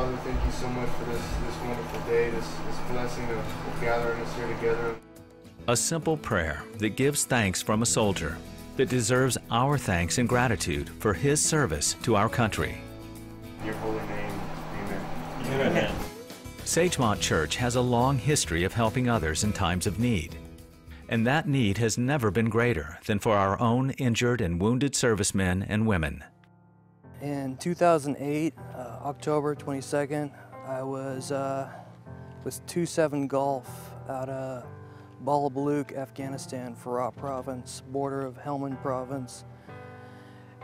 Father, thank you so much for this wonderful day, this blessing of gathering us here together. A simple prayer that gives thanks from a soldier that deserves our thanks and gratitude for his service to our country. In your holy name, amen. Amen. Sagemont Church has a long history of helping others in times of need. And that need has never been greater than for our own injured and wounded servicemen and women. In 2008, October 22nd, I was with 27 Golf out of Balabaluk, Afghanistan, Farah Province, border of Helmand Province.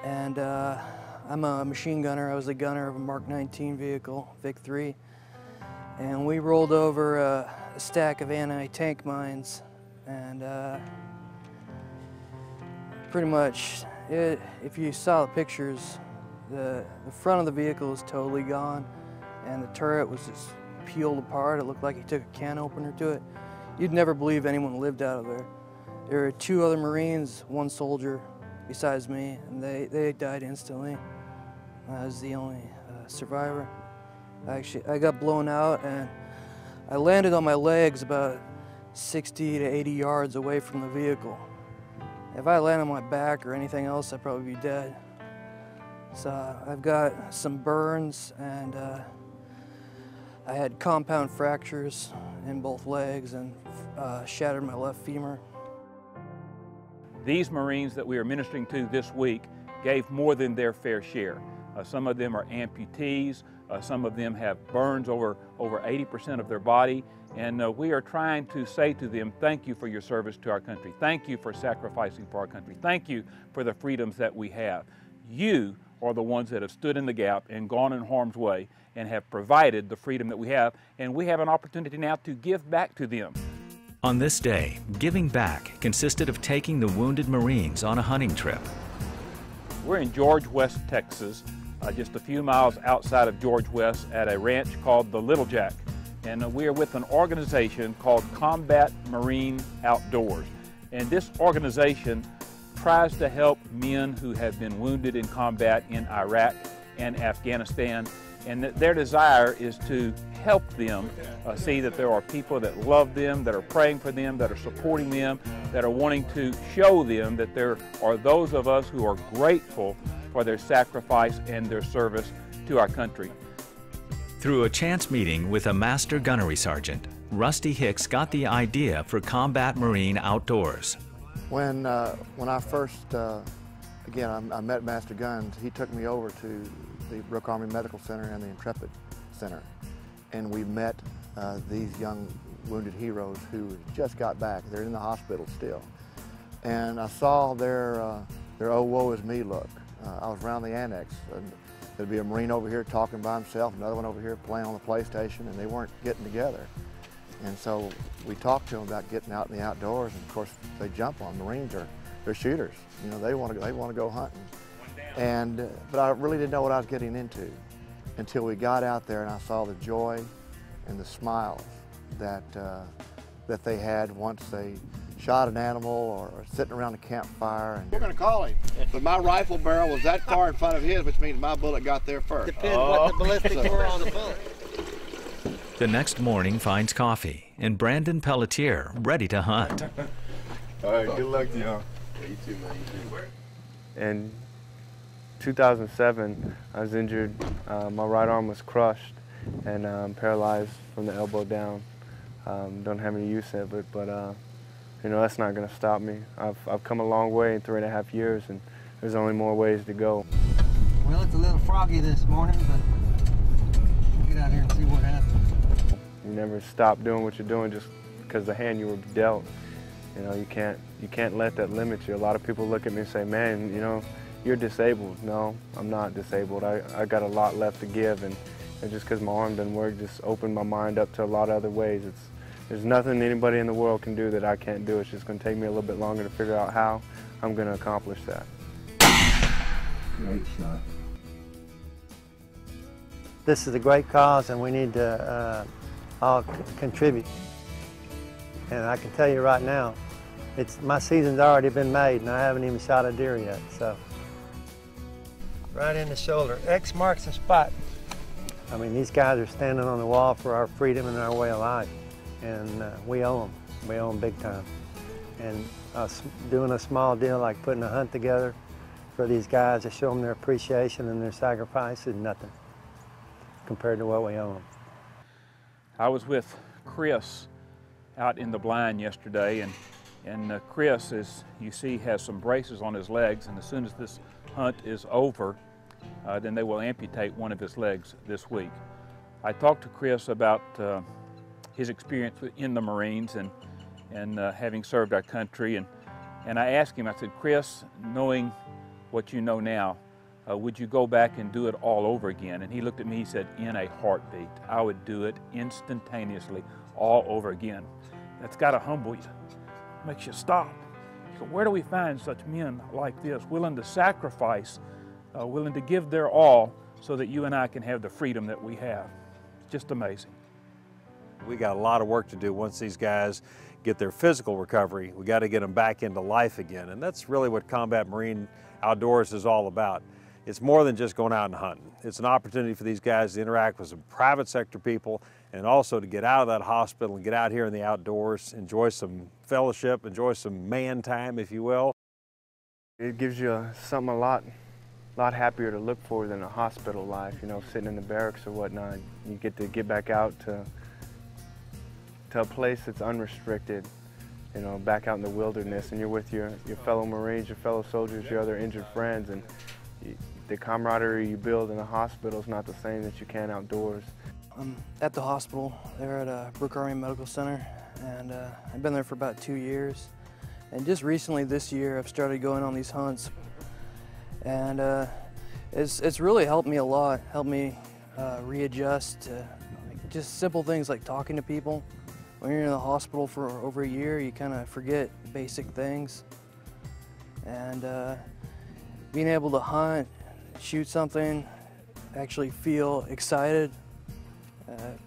And I'm a machine gunner. I was the gunner of a Mark 19 vehicle, VIC-3. And we rolled over a stack of anti-tank mines. And pretty much, if you saw the pictures, the front of the vehicle was totally gone, and the turret was just peeled apart. It looked like he took a can opener to it. You'd never believe anyone lived out of there. There were 2 other Marines, 1 soldier besides me, and they died instantly. I was the only survivor. I got blown out, and I landed on my legs about 60 to 80 yards away from the vehicle. If I landed on my back or anything else, I'd probably be dead. So I've got some burns, and I had compound fractures in both legs and shattered my left femur. These Marines that we are ministering to this week gave more than their fair share. Some of them are amputees, some of them have burns over 80% of their body, and we are trying to say to them, thank you for your service to our country. Thank you for sacrificing for our country. Thank you for the freedoms that we have. You are the ones that have stood in the gap and gone in harm's way and have provided the freedom that we have, and we have an opportunity now to give back to them. On this day, giving back consisted of taking the wounded Marines on a hunting trip. We're in George West, Texas, just a few miles outside of George West at a ranch called the Little Jack. And we are with an organization called Combat Marine Outdoors. And this organization tries to help men who have been wounded in combat in Iraq and Afghanistan. And their desire is to help them see that there are people that love them, that are praying for them, that are supporting them, that are wanting to show them that there are those of us who are grateful for their sacrifice and their service to our country. Through a chance meeting with a master gunnery sergeant, Rusty Hicks got the idea for Combat Marine Outdoors. When I first, I met Master Guns, he took me over to the Brooke Army Medical Center and the Intrepid Center. And we met these young wounded heroes who just got back. They're in the hospital still. And I saw their oh woe is me look. I was around the annex, and there'd be a Marine over here talking by himself, another one over here playing on the PlayStation, and they weren't getting together. And so we talked to them about getting out in the outdoors, and of course they jump on. Marines they're shooters. You know, they want to go hunting. But I really didn't know what I was getting into until we got out there and I saw the joy and the smiles that they had once they shot an animal or sitting around a campfire. And we're going to call him, but my rifle barrel was that far in front of his, which means my bullet got there first. Depends what the ballistics were on the bullet. The next morning finds coffee and Brandon Pelletier ready to hunt. All right, good luck to y'all. Yeah, you too, man. You too. In 2007, I was injured. My right arm was crushed and I'm paralyzed from the elbow down. Don't have any use of it, but you know, that's not going to stop me. I've come a long way in 3.5 years, and there's only more ways to go. Well, it's a little froggy this morning, but we'll get out here and see what happens. You never stop doing what you're doing just because the hand you were dealt. You know, you can't let that limit you. A lot of people look at me and say, man, you know, you're disabled. No, I'm not disabled. I got a lot left to give, and just because my arm doesn't work just opened my mind up to a lot of other ways. There's nothing anybody in the world can do that I can't do. It's just going to take me a little bit longer to figure out how I'm going to accomplish that. Great shot. This is a great cause, and we need to all contribute. And I can tell you right now, my season's already been made, and I haven't even shot a deer yet. So, right in the shoulder. X marks the spot. I mean, these guys are standing on the wall for our freedom and our way of life, and we owe them. We owe them big time. And us doing a small deal like putting a hunt together for these guys to show them their appreciation and their sacrifice is nothing compared to what we owe them. I was with Chris out in the blind yesterday, and Chris, as you see, has some braces on his legs, and as soon as this hunt is over, then they will amputate one of his legs this week. I talked to Chris about his experience in the Marines and having served our country, and I asked him, I said, Chris, knowing what you know now, would you go back and do it all over again? And he looked at me, he said, in a heartbeat. I would do it instantaneously, all over again. That's got to humble you. It makes you stop. So where do we find such men like this, willing to sacrifice, willing to give their all so that you and I can have the freedom that we have? It's just amazing. We got a lot of work to do once these guys get their physical recovery. We got to get them back into life again, and that's really what Combat Marine Outdoors is all about. It's more than just going out and hunting. It's an opportunity for these guys to interact with some private sector people and also to get out of that hospital and get out here in the outdoors, enjoy some fellowship, enjoy some man time, if you will. It gives you something a lot happier to look for than a hospital life, you know, sitting in the barracks or whatnot. You get back out to a place that's unrestricted, you know, back out in the wilderness, and you're with your fellow Marines, your fellow soldiers, your other injured friends, and the camaraderie you build in a hospital is not the same that you can outdoors. I'm at the hospital there at Brooke Army Medical Center, and I've been there for about 2 years. And just recently this year I've started going on these hunts, and it's really helped me a lot, helped me readjust to just simple things like talking to people. When you're in the hospital for over a year, you kind of forget basic things. And being able to hunt, shoot something, actually feel excited.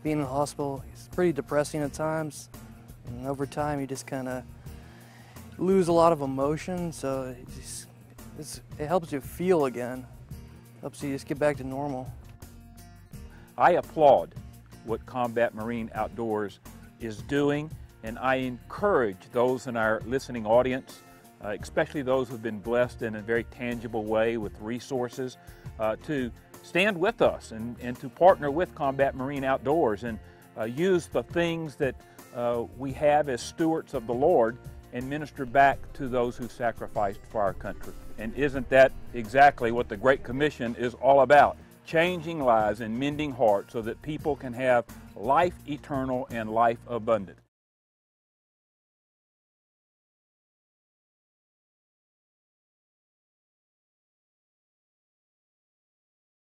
Being in the hospital is pretty depressing at times. And over time, you just kind of lose a lot of emotion, so it helps you feel again. Helps you just get back to normal. I applaud what Combat Marine Outdoors is doing, and I encourage those in our listening audience, especially those who've been blessed in a very tangible way with resources, to stand with us and to partner with Combat Marine Outdoors and use the things that we have as stewards of the Lord and minister back to those who sacrificed for our country. And isn't that exactly what the Great Commission is all about? Changing lives and mending hearts so that people can have life eternal and life abundant.